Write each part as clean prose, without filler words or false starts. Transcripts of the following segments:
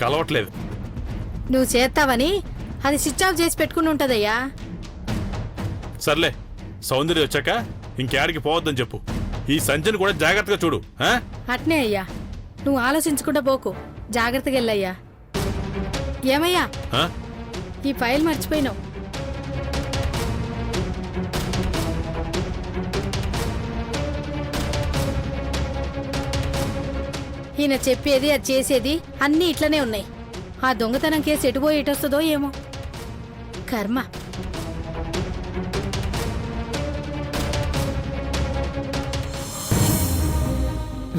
కలవట్లేదు. నువ్వు చేస్తావని అది స్విచ్ ఆఫ్ చేసి పెట్టుకుని ఉంటదయ్యా. సర్లే, సౌందర్య వచ్చాక ఇంకేడికి పోవద్దని చెప్పు. ఈ సంచని కూడా జాగ్రత్తగా చూడు. అట్నే అయ్యా, నువ్వు ఆలోచించకుండా పోకు, జాగ్రత్తగా వెళ్ళయ్యా. ఏమయ్యా, ఈ ఫైల్ మర్చిపోయినావు. ఈయన చెప్పేది అది చేసేది అన్నీ ఇట్లనే ఉన్నాయి. ఆ దొంగతనం కేసు ఎటుపోయి ఎటొస్తుందో ఏమో. కర్మ.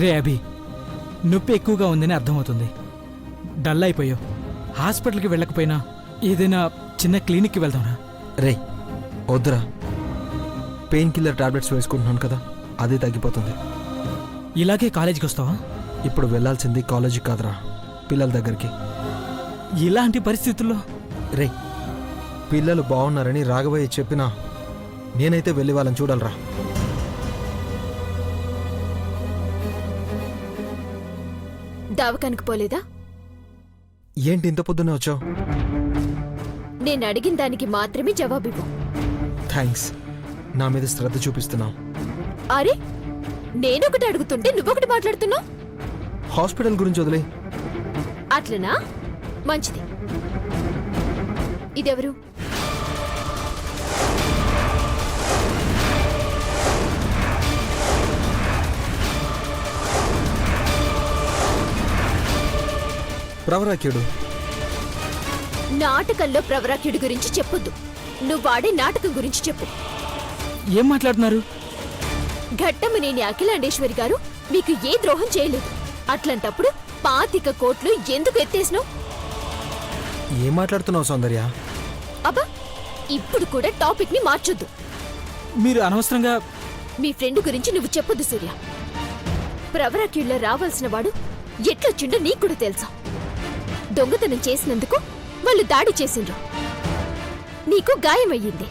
రే అభి, నొప్పి ఎక్కువగా ఉందని అర్థమవుతుంది. డల్ అయిపోయావు. హాస్పిటల్కి వెళ్ళకపోయినా ఏదైనా చిన్న క్లినిక్కి వెళ్దాంరా. రే వద్దురా, పెయిన్ కిల్లర్ టాబ్లెట్స్ వేసుకుంటున్నాను కదా, అదే తగ్గిపోతుంది. ఇలాగే కాలేజీకి వస్తావా? ఇప్పుడు వెళ్ళాల్సింది కాలేజీకి కాదురా, పిల్లల దగ్గరికి. ఇలాంటి పరిస్థితుల్లో రే, పిల్లలు బాగున్నారని రాఘవయ్య చెప్పినా నేనైతే వెళ్ళి వాళ్ళని చూడాలరా. దావకానికి పోలేదా? ఏంటి ఇంత పొద్దున్నే వచ్చావు? నేను అడిగిన దానికి మాత్రమే జవాబివ్వు. థ్యాంక్స్, నా మీద శ్రద్ధ చూపిస్తున్నావు. అరే, నేనొకటి అడుగుతుంటే నువ్వొకటి మాట్లాడుతున్నావు. హాస్పిటల్ గురించి వదిలే. అట్లనా? మంచిది. ఇదెవరు? ప్రవరాఖ్యుడు. నాటకంలో ప్రవరాఖ్యుడి గురించి చెప్పొద్దు. నువ్వు వాడే నాటకం గురించి చెప్పు. ఏం మాట్లాడుతున్నారు? ఘట్టమనేని అఖిలాండేశ్వరి గారు మీకు ఏ ద్రోహం చేయలేదు. అట్లాంటప్పుడు 25 కోట్లు ఎందుకు ఎత్తేసినావు? ఏం మాట్లాడుతున్నావు సౌందర్య? అబ్బా, ఇప్పుడు కూడా టాపిక్ ని మార్చొద్దు. మీరు అనవసరంగా మీ ఫ్రెండ్ గురించి నువ్వు చెప్పొద్దు సూర్య. ప్రవరాఖ్యుల్లో రావాల్సిన వాడు ఎట్లొచ్చిండో నీకు కూడా తెలుసా? దొంగతనం చేసినందుకు వాళ్ళు దాడి చేసిండ్రు. నీకు గాయమయ్యింది,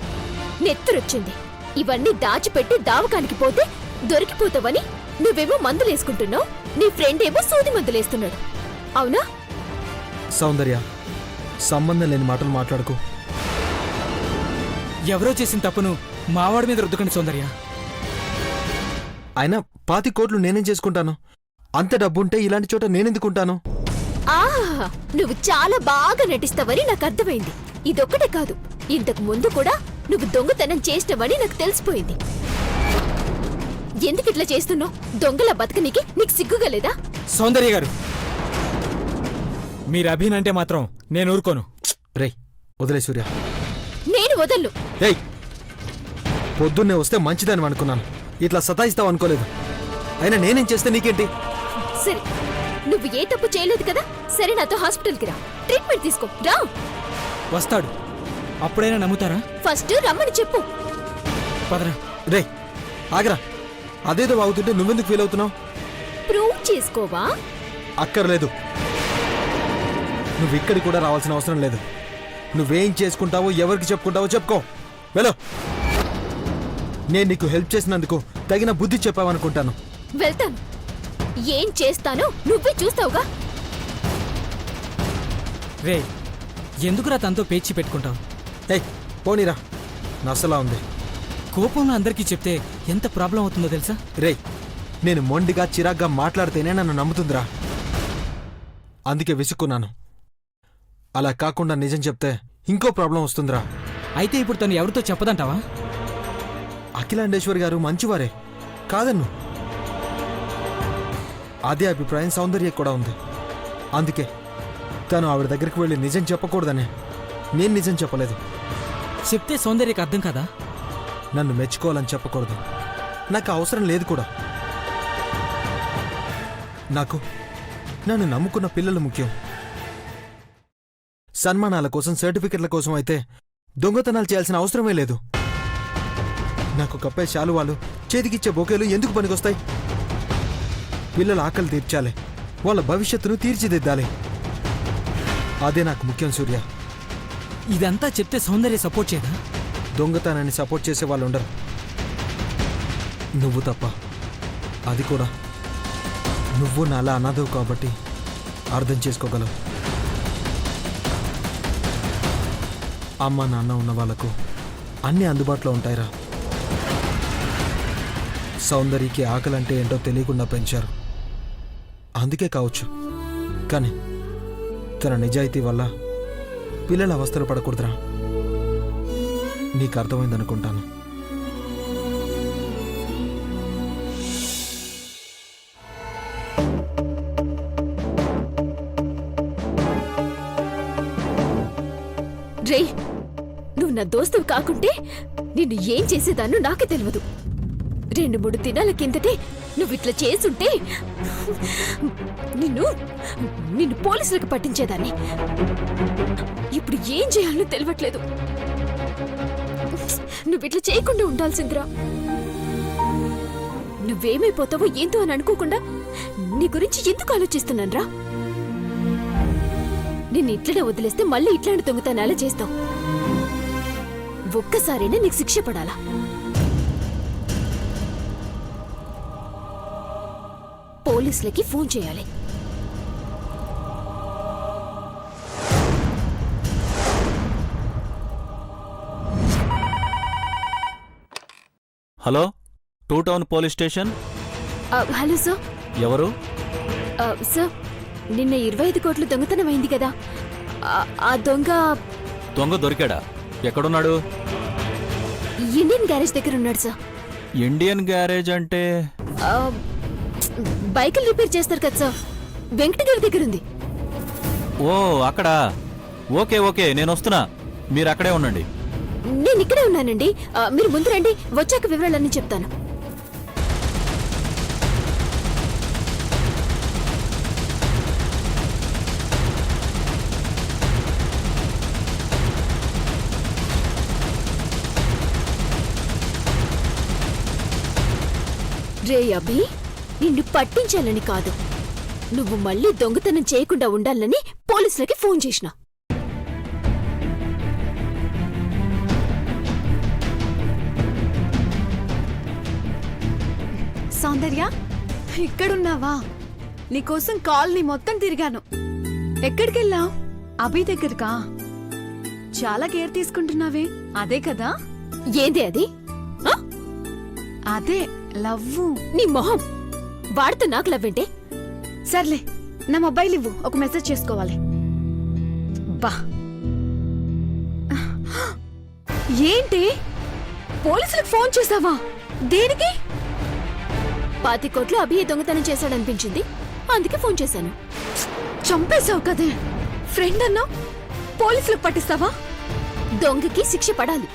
నెత్తురొచ్చింది. ఇవన్నీ దాచిపెట్టి దావకానికి పోతే దొరికిపోతావని నువ్వేమో మందులేసుకుంటున్నావు, నీ ఫ్రెండ్ ఏమో సూది మందులేస్తున్నాడు. అవునా? సౌందర్య, సంబంధం లేని మాటలు మాట్లాడుకో. ఎవరో చేసిన తప్పును మావాడి మీద రుద్దుకండి సౌందర్య. అయినా 25 కోట్లు నేనేం చేసుకుంటాను? అంత డబ్బుంటే ఇలాంటి చోట నేనెందుకుంటాను? ఆహా, నువ్వు చాలా బాగా నటిస్తావని నాకు అర్థమైంది. ఇదొక్కటే కాదు, ఇంతకు ముందు కూడా నువ్వు దొంగతనం చేసినవని నాకు తెలిసిపోయింది. ఎందుకిట్లా చేస్తున్నావు? దొంగల బతకనికి నీకు సిగ్గుగా లేదా? సౌందర్య గారు, మీరు అభినంటే మాత్రం నేను ఊరుకోను. రే వదిలే సూర్య. నేను వదల్లు. ఏయ్, పొద్దున్నే వస్తే మంచిదని అనుకున్నాను, ఇట్లా సతాయిస్తావు అనుకోలేదు. అయినా నేనేం చేస్తే నీకేంటి? సరే, నువ్వు ఏ తప్పు చేయలేదు కదా. సరే, నాతో హాస్పిటల్కి రా, ట్రీట్మెంట్ తీసుకో. రా. వస్తాడు, అప్పుడైనా నమ్ముతారా? ఫస్ట్ రమ్మని చెప్పు. పదరా. రే ఆగరా, అదేదో వాగుతుంటే నువ్వెందుకు ఫీల్ అవుతున్నావు? ప్రూవ్ చేసుకోవా? అక్కర్లేదు, నువ్వు ఇక్కడికి కూడా రావాల్సిన అవసరం లేదు. నువ్వేం చేసుకుంటావో ఎవరికి చెప్పుకుంటావో చెప్పుకో, వెళ్ళు. నేను నీకు హెల్ప్ చేసినందుకు తగిన బుద్ధి చెప్పావనుకుంటాను. వెళ్తాను. ఏం చేస్తానో నువ్వే చూస్తావుగా. రే, ఎందుకురా తనతో పేచి పెట్టుకుంటావు? ఏయ్ పోనీరా, నసలా ఉంది. కోపంలో అందరికీ చెప్తే ఎంత ప్రాబ్లం అవుతుందో తెలుసా? రే, నేను మొండిగా చిరాగ్గా మాట్లాడితేనే నన్ను నమ్ముతుందిరా, అందుకే విసుక్కున్నాను. అలా కాకుండా నిజం చెప్తే ఇంకో ప్రాబ్లం వస్తుందిరా. అయితే ఇప్పుడు తను ఎవరితో చెప్పదంటావా? అఖిలాండేశ్వరి గారు మంచివారే, కాదన్ను. అదే అభిప్రాయం సౌందర్య కూడా ఉంది. అందుకే తను ఆవిడ దగ్గరికి వెళ్ళి నిజం చెప్పకూడదనే నేను నిజం చెప్పలేదు. చెప్తే సౌందర్యకి అర్థం కదా. నన్ను మెచ్చుకోవాలని చెప్పకూడదు, నాకు అవసరం లేదు కూడా. నాకు నన్ను నమ్ముకున్న పిల్లలు ముఖ్యం. సన్మానాల కోసం, సర్టిఫికెట్ల కోసం అయితే దొంగతనాలు చేయాల్సిన అవసరమే లేదు. నాకు కప్పే శాలువాలు, చేతికిచ్చే బొకేలు ఎందుకు పనికొస్తాయి? పిల్లల ఆకలి తీర్చాలి, వాళ్ళ భవిష్యత్తును తీర్చిదిద్దాలి. అదే నాకు ముఖ్యం సూర్య. ఇదంతా చెప్తే సౌందర్య సపోర్ట్ చేయదా? దొంగతనాన్ని సపోర్ట్ చేసే వాళ్ళు ఉండరు, నువ్వు తప్ప. అది కూడా నువ్వు నాలా అనాథవు కాబట్టి అర్థం చేసుకోగలవు. అమ్మ నాన్న ఉన్న వాళ్ళకు అన్నీ అందుబాటులో ఉంటాయిరా. సౌందర్యకి ఆకలంటే ఏంటో తెలియకుండా పెంచారు, అందుకే కావచ్చు. కానీ తన నిజాయితీ వల్ల పిల్లల అవస్థలు పడకూడదురా. నీకు అర్థమైందనుకుంటాను. రే, నువ్వు నా దోస్తువు కాకుంటే నిన్ను ఏం చేసేదాన్నో నాకే తెలియదు. 2-3 దినాల కిందటే నువ్వు ఇట్లా చేసుంటే నిన్ను పోలీసులకు పట్టించేదాన్ని. ఇప్పుడు ఏం చేయాలో తెలియట్లేదు. నువ్వు ఇట్లా చేయకుండా ఉండాల్సిందిరా. నువ్వేమైపోతావో ఏంటో అని అనుకోకుండా నీ గురించి ఎందుకు ఆలోచిస్తున్నానరా? నిన్ను ఇట్లనే వదిలేస్తే మళ్ళీ ఇట్లాంటి దొంగతనాలే చేస్తావు. ఒక్కసారైనా నీకు శిక్ష పడాలా? పోలీసులకి ఫోన్ చేయాలి. Hello, 2 town police station. Hello sir. ఎవరు? సార్, నిన్న 25 కోట్లు దొంగతనం అయింది కదా, ఆ దొంగ దొరికాడా? ఎక్కడున్నాడు? ఇండియన్ గ్యారేజ్ దగ్గర ఉన్నాడు సార్. ఇండియన్ గ్యారేజ్ అంటే? బైకులు రిపేర్ చేస్తారు కదా సార్, వెంకటగిరి దగ్గర ఉంది. ఓ, అక్కడ. ఓకే ఓకే, నేను వస్తున్నా, మీరు అక్కడే ఉండండి. నేను ఇక్కడే ఉన్నానండి, మీరు ముందు రండి, వచ్చాక వివరాలన్నీ చెప్తాను. రే అభి, నిన్ను పట్టించాలని కాదు, నువ్వు మళ్ళీ దొంగతనం చేయకుండా ఉండాలని పోలీసులకి ఫోన్ చేసిన. సౌందర్య, ఇక్కడున్నావా? నీకోసం కాలనీ మొత్తం తిరిగాను. ఎక్కడికెళ్ళావు? అభి దగ్గరకా? చాలా కేర్ తీసుకుంటున్నావే, అదే కదా? ఏంది అది? అదే లవ్వు. నీ మొహం, వాడితో నాకు లవ్వేంటే? సర్లే, నా మొబైల్ ఇవ్వు, ఒక మెసేజ్ చేసుకోవాలి. బా, ఏంటి పోలీసులకు ఫోన్ చేసావా? దేనికి? 25 కోట్లు అభి దొంగతనం చేశాడనిపించింది, అందుకే ఫోన్ చేశాను. చంపేశావు కదే, ఫ్రెండ్ అన్నా పోలీసులకు పట్టిస్తావా? దొంగకి శిక్ష పడాలి.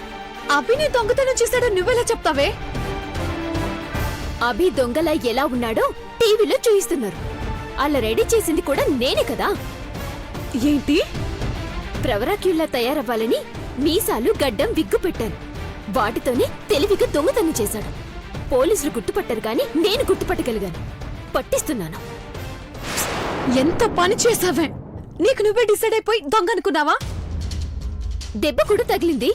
అభిని దొంగతనం చేశాడో నువ్వెలా చెప్తావే? అభి దొంగలా ఎలా ఉన్నాడో టీవీలో చూయిస్తున్నారు, అలా రెడీ చేసింది కూడా నేనే కదా. ఏంటి? ప్రవరాక్యుల్లా తయారవ్వాలని మీసాలు, గడ్డం, విగ్గు పెట్టాను. వాటితోనే తెలివిగా దొంగతనం చేశాడు. పోలీసులు గుర్తుపట్టారు కానీ నేను గుర్తుపట్టగలిగాను. పట్టిస్తున్నాను. ఎంత పని చేసావే? నీకు నువ్వే డిసైడ్ అయిపోయి దొంగ అనుకున్నావా? దెబ్బ కూడా తగిలింది.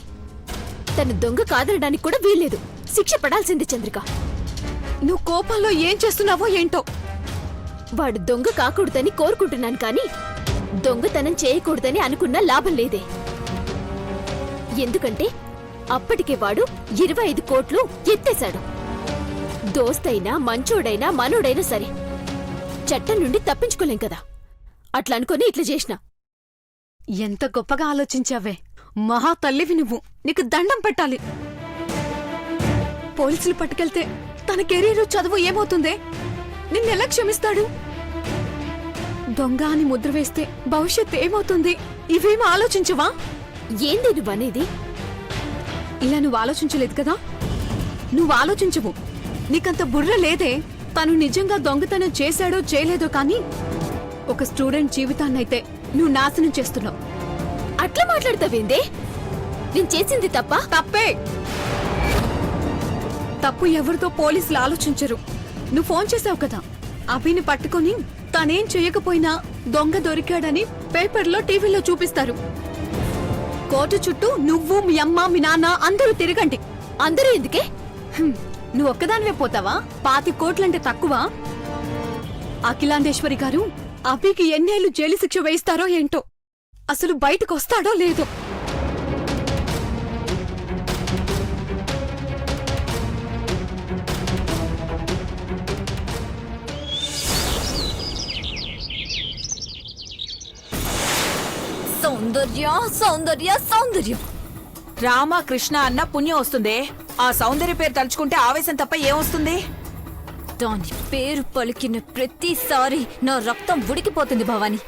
తను దొంగ కాదనడానికి కూడా వీల్లేదు, శిక్ష పడాల్సింది చంద్రిక. నువ్వు కోపంలో ఏం చేస్తున్నావో ఏంటో. వాడు దొంగ కాకూడదని కోరుకుంటున్నాను కానీ దొంగతనం చేయకూడదని అనుకున్నా లాభం లేదే. ఎందుకంటే అప్పటికే వాడు 25 కోట్లు ఎత్తేశాడు. దోస్తైనా, మంచోడైనా, మనోడైనా సరే చట్టం నుండి తప్పించుకోలేం కదా. అట్లా అనుకుని ఇట్లా చేసిన. ఎంత గొప్పగా ఆలోచించావే, మహా తల్లివి నువ్వు. నీకు దండం పెట్టాలి. పోలీసులు పట్టుకెళ్తే తన కెరీరు, చదువు ఏమవుతుందే? నిన్నెలా క్షమిస్తాడు? దొంగ అని ముద్ర వేస్తే భవిష్యత్ ఏమవుతుంది? ఇవేమీ ఆలోచించవా? ఏంది నువ్వనేది? ఇలా నువ్వు ఆలోచించలేదు కదా. నువ్వు ఆలోచించవు, నీకంత బుర్ర లేదే. తను నిజంగా దొంగతనం చేశాడో చేయలేదో కానీ ఒక స్టూడెంట్ జీవితాన్నైతే నువ్వు నాశనం చేస్తున్నావు. అట్లా మాట్లాడతావేందే? నేను చేసింది తప్ప? తప్పే. తప్పు ఎవరితో పోలీసులు ఆలోచించరు. నువ్వు ఫోన్ చేసావు కదా, అభిని పట్టుకొని తనేం చేయకపోయినా దొంగ దొరికాడని పేపర్లో, టీవీలో చూపిస్తారు. కోర్టు చుట్టూ నువ్వు, మీ అమ్మ, మీ నాన్న అందరూ తిరగండి. అందరూ ఎందుకే? నువ్వు ఒక్కదానివే పోతావా? 25 కోట్లంటే తక్కువ? అఖిలాండేశ్వరి గారు అభికి ఎన్నేళ్లు జైలు శిక్ష వేయిస్తారో ఏంటో, అసలు బయటకు వస్తాడో లేదో. సౌందర్య సౌందర్య సౌందర్యం. రామ కృష్ణ అన్న పుణ్యం వస్తుందే, ఆ సౌందర్య పేరు తలుచుకుంటే ఆవేశం తప్ప ఏమొస్తుంది? దాని పేరు పలికిన ప్రతిసారి నా రక్తం ఉడికిపోతుంది భవాని.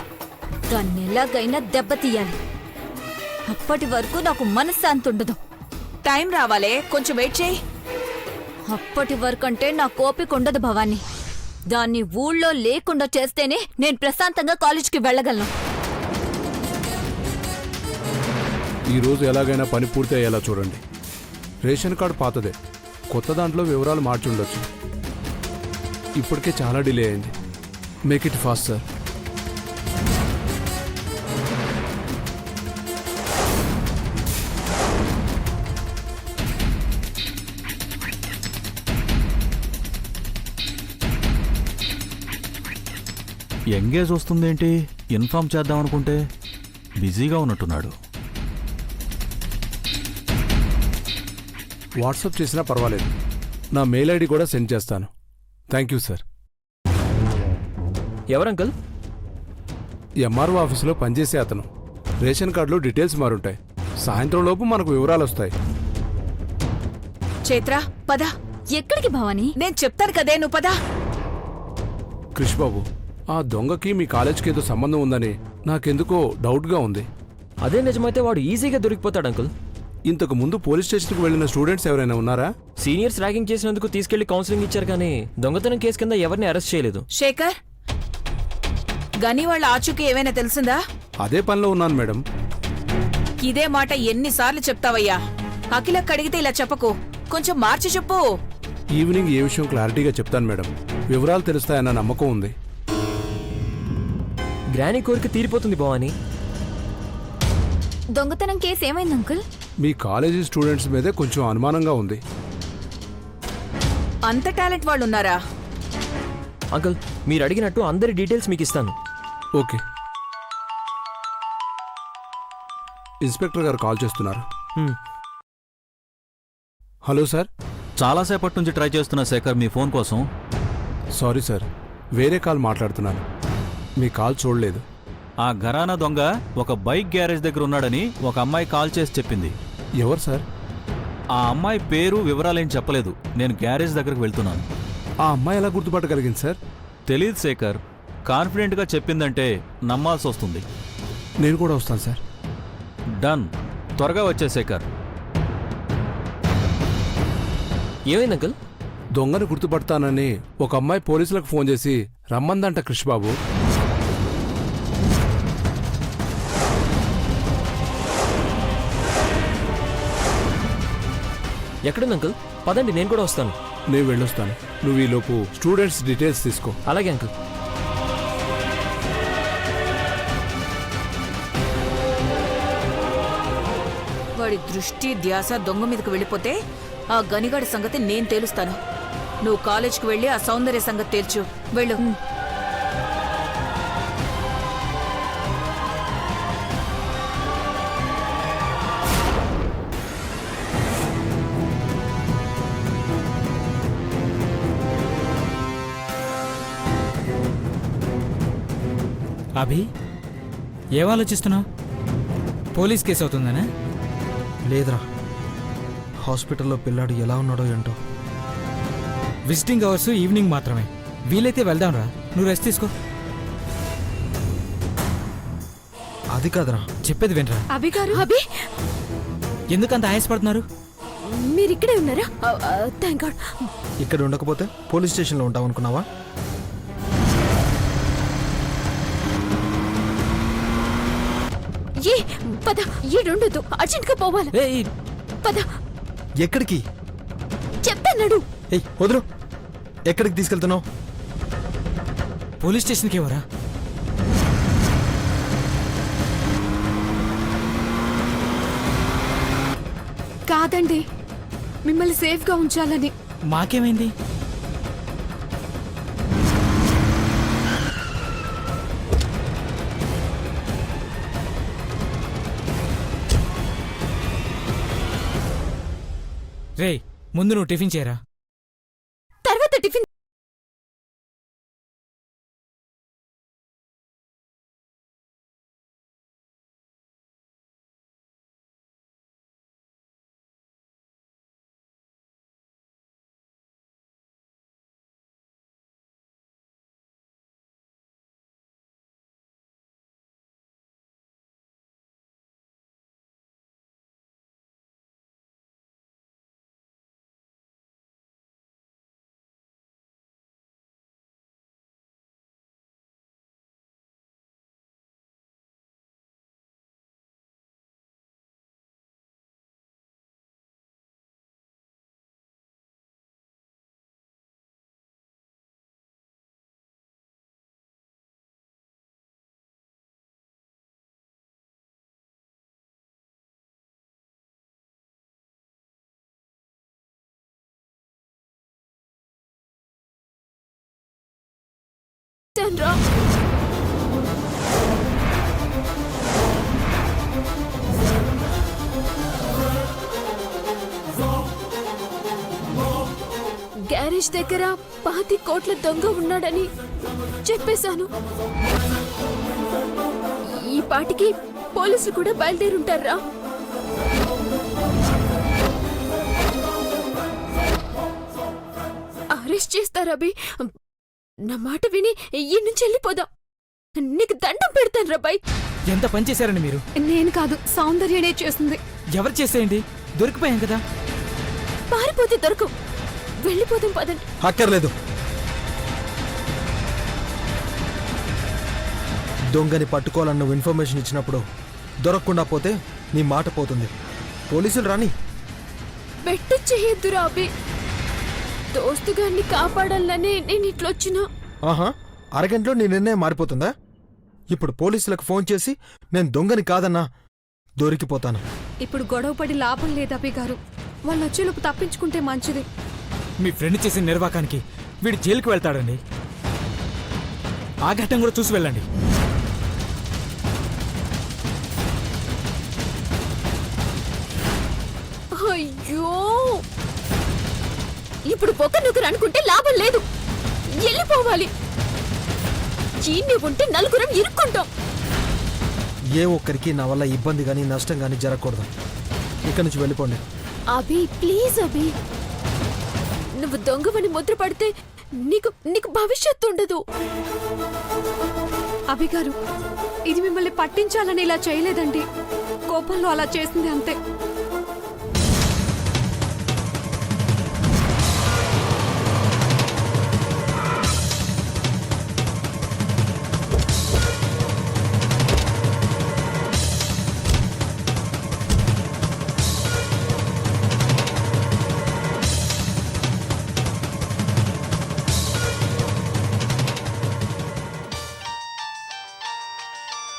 దాన్ని ఎలాగైనా దెబ్బతీయాలి. అప్పటి వరకు నాకు మనశ్శాంతి ఉండదు. టైం రావాలే, కొంచెం వెయిట్ చేయి. అప్పటి వరకంటే నా కోపిక ఉండదు భవాని. దాన్ని ఊళ్ళో లేకుండా చేస్తేనే నేను ప్రశాంతంగా కాలేజీకి వెళ్ళగలను. ఈ రోజు ఎలాగైనా పని పూర్తి అయ్యేలా చూడండి. రేషన్ కార్డు పాతదే, కొత్త దాంట్లో వివరాలు మార్చి ఉండొచ్చు. ఇప్పటికే చాలా డిలే అయింది. Make it fast sir. Engage వస్తుందేంటి? ఇన్ఫార్మ్ చేద్దాం అనుకుంటే బిజీగా ఉన్నట్టున్నాడు. వాట్సాప్ చేసినా పర్వాలేదు, నా మెయిల్ ఐడి కూడా సెండ్ చేస్తాను. Thank you sir. ఎవరంకల్? ఎంఆర్ఓ ఆఫీసులో పనిచేసే అతను. రేషన్ కార్డులో డీటెయిల్స్ మారుంటాయి. సాయంత్రం లోపు మనకు వివరాలు వస్తాయి. చైత్ర పద. ఎక్కడికి భవాని? నేను చెప్తాను కదే, నువ్వు పద. క్రిష్ బాబు, ఆ దొంగకి మీ కాలేజ్కి ఏదో సంబంధం ఉందని నాకెందుకో డౌట్గా ఉంది. అదే నిజమైతే వాడు ఈజీగా దొరికిపోతాడు అంకుల్. ఇంతకు ముందు పోలీస్ స్టేషన్కి వెళ్ళిన స్టూడెంట్స్ ఎవరైనా ఉన్నారా? సీనియర్స్ ర్యాగింగ్ చేసినందుకు తీసుకెళ్లి కౌన్సిలింగ్ ఇచ్చారు కానీ దొంగతనం కేసు కింద ఎవరిని అరెస్ట్ చేయలేదు. శేఖర్, గని వాళ్ళ ఆచూకీ ఏమైనా తెలిసిందా? అదే పనిలో ఉన్నాను మేడం. ఇదే మాట ఎన్నిసార్లు చెప్తావయ్యా? అఖిలకి అడిగితే ఇలా చెప్పకు, కొంచెం మార్చి చెప్పు. ఈవినింగ్ ఏ విషయం క్లారిటీగా చెప్తాను మేడం. వివరాలు తెలుస్తాయన్న నమ్మకం ఉంది. గ్రానీ కోరిక తీరిపోతుంది భవాని. దొంగతనం కేసు ఏమైంది అంకుల్? మీ కాలేజీ స్టూడెంట్స్ మీదే కొంచెం అనుమానంగా ఉంది. అంత టాలెంట్ వాళ్ళు ఉన్నారా? అంకుల్, మీరు అడిగినట్టు అందరి డీటెయిల్స్ మీకు ఇస్తాను. ఓకే. ఇన్స్పెక్టర్ గారు కాల్ చేస్తున్నారు. Hello sir. చాలాసేపటి నుంచి ట్రై చేస్తున్న శేఖర్ మీ ఫోన్ కోసం. సారీ సార్, వేరే కాల్ మాట్లాడుతున్నాను. మీ కాల్ చూడలేదు. ఆ ఘరానా దొంగ ఒక బైక్ గ్యారేజ్ దగ్గర ఉన్నాడని ఒక అమ్మాయి కాల్ చేసి చెప్పింది. ఎవరు సార్? ఆ అమ్మాయి పేరు వివరాలేం చెప్పలేదు. నేను గ్యారేజ్ దగ్గరకు వెళ్తున్నాను. ఆ అమ్మాయి ఎలా గుర్తుపట్టగలిగింది సార్? తెలీదు శేఖర్. కాన్ఫిడెంట్గా చెప్పిందంటే నమ్మాల్సి వస్తుంది. నేను కూడా వస్తాను సార్. డన్. త్వరగా వచ్చే శేఖర్. ఏమైంది అంకుల్? దొంగను గుర్తుపడతానని ఒక అమ్మాయి పోలీసులకు ఫోన్ చేసి రమ్మందంట క్రిష్ బాబు. ఎక్కడుంది అంకుల్? పదండి, నేను కూడా వస్తాను. నేను వెళ్ళొస్తాను. నువ్వు ఈలోపు స్టూడెంట్స్ డీటెయిల్స్ తీసుకో. అలాగే అంకుల్. వాడి దృష్టి ధ్యాస దొంగ మీదకి వెళ్ళిపోతే ఆ గనిగాడి సంగతి నేను తేలుస్తాను. నువ్వు కాలేజ్కి వెళ్ళి ఆ సౌందర్య సంగతి తేల్చు. వెళ్ళు. అభి, ఏం ఆలోచిస్తున్నావు? పోలీస్ కేసు అవుతుందనే? లేదురా, హాస్పిటల్లో పిల్లాడు ఎలా ఉన్నాడో ఏంటో. విజిటింగ్ అవర్స్ ఈవినింగ్ మాత్రమే. వీలైతే వెళ్దాంరా. నువ్వు రెస్ట్ తీసుకో. అది కాదురా, చెప్పేది వినరా. అభి గారు. అభి, ఎందుకంత ఆయాసపడుతున్నారు? మీరు ఇక్కడే ఉన్నారా? Thank God. ఇక్కడ ఉండకపోతే పోలీస్ స్టేషన్లో ఉంటావు అనుకున్నావా? ఏ పద, ఏడుండదు, అర్జెంట్గా పోవాలి. ఏయ్, పద. ఎక్కడికి? చెప్తాన్నాడు. ఏయ్ వదులు. ఎక్కడికి తీసుకెళ్తున్నావు? పోలీస్ స్టేషన్కి ఎవరా? కాదండి, మిమ్మల్ని సేఫ్గా ఉంచాలని. మాకేమైంది? రేయ్, ముందు నువ్వు టిఫిన్ చేయరా. తర్వాత టిఫిన్. చేశానురా. గ్యారేజ్ దగ్గర 25 కోట్ల దొంగ ఉన్నాడని చెప్పేశాను. ఈ పాటికి పోలీసులు కూడా బయలుదేరుంటారా. అరెస్ట్ చేస్తారా అభి? నా మాట విని ఈ నుంచి వెళ్ళిపోదాం. నీకు దండం పెడతాను రాబాయ్. ఎంత పని చేశారండి మీరు? నేను కాదు, సౌందర్యనే చేసింది. ఎవరు చేసేయండి? దొరికిపోయాం కదా. పారిపోతే దొరకం. వెళ్ళిపోదాం పదండి. అక్కర్లేదు. దొంగని పట్టుకోవాలని నువ్వు ఇన్ఫర్మేషన్ ఇచ్చినప్పుడు దొరకకుండా పోతే నీ మాట పోతుంది. పోలీసులు రాని. బెట్టు చేయొద్దురా అభి. దోస్తుగాన్ని కాపాడాలని నేను ఇట్లొచ్చినా. ఆహా, అరగంటలో నీ నిర్ణయం మారిపోతుందా? ఇప్పుడు పోలీసులకు ఫోన్ చేసి నేను దొంగని కాదన్నా దొరికిపోతాను. ఇప్పుడు గొడవపడి లాభం లేదు అభి గారు. వాళ్ళు వచ్చేలోపు తప్పించుకుంటే మంచిది. మీ ఫ్రెండ్ చేసిన నిర్వాకానికి వీడు జైలుకి వెళ్తాడండి. ఆ ఘట్టం కూడా చూసి వెళ్ళండి. అయ్యో, ఇప్పుడు ఒకరినొకరు అనుకుంటే లాభం లేదు. వెళ్ళిపోవాలి. చీన్ని ఉంటే నలుగురం ఇరుక్కుంటాం. ఏ ఒక్కరికి నా వల్ల ఇబ్బంది గానీ నష్టం గానీ జరగకూడదు. ఇక్కడి నుంచి వెళ్ళిపోండి. అభి ప్లీజ్ అభి, నువ్వు దొంగవని ముద్ర పడితే నీకు నీకు భవిష్యత్తు ఉండదు. అభి గారు, ఇది మిమ్మల్ని పట్టించాలని ఇలా చేయలేదండి. కోపంలో అలా చేసింది అంతే.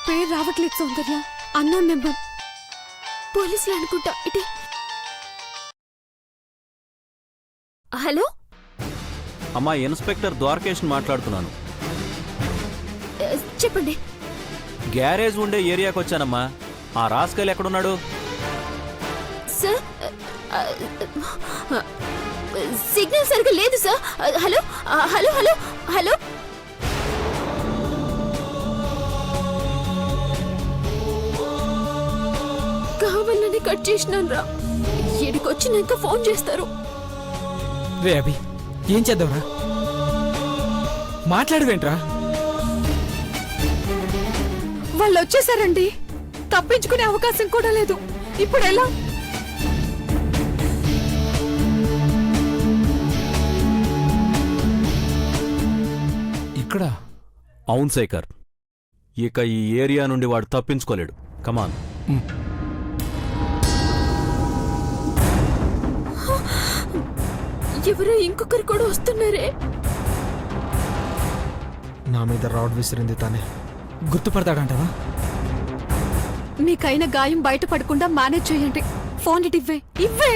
పేరు రావట్లేదు సౌందర్య. Unknown number. పోలీసులు అనుకుంటా. ఇటే. హలో, అమ్మా, ఇన్స్పెక్టర్ ద్వారకేష్ని మాట్లాడుతున్నాను. చెప్పండి. గ్యారేజ్ ఉండే ఏరియాకి వచ్చానమ్మా. ఆ రాస్కల్ ఎక్కడున్నాడు? సార్, సిగ్నల్ సరిగ్గా లేదు sir. Hello hello hello hello. కావాలని కట్ చేసినాను రా. ఇడికొచ్చినాక ఫోన్ చేస్తారు. రే అభి, ఏం చేద్దాంరా? మాట్లాడవేంట్రా? వాళ్ళు వచ్చేసారండి. తప్పించుకునే అవకాశం కూడా లేదు. ఇప్పుడు ఎలా? ఇక్కడ అవును శేఖర్, ఇక ఈ ఏరియా నుండి వాడు తప్పించుకోలేడు. కమాన్. ఎవరో ఇంకొకరు కూడా వస్తున్నారే. నా మీద రాడ్ విసిరింది తానే. గుర్తుపడతాడంటావా? మీకైన గాయం బయటపడకుండా మేనేజ్ చేయండి. ఫోన్ ఇటు ఇవ్వే.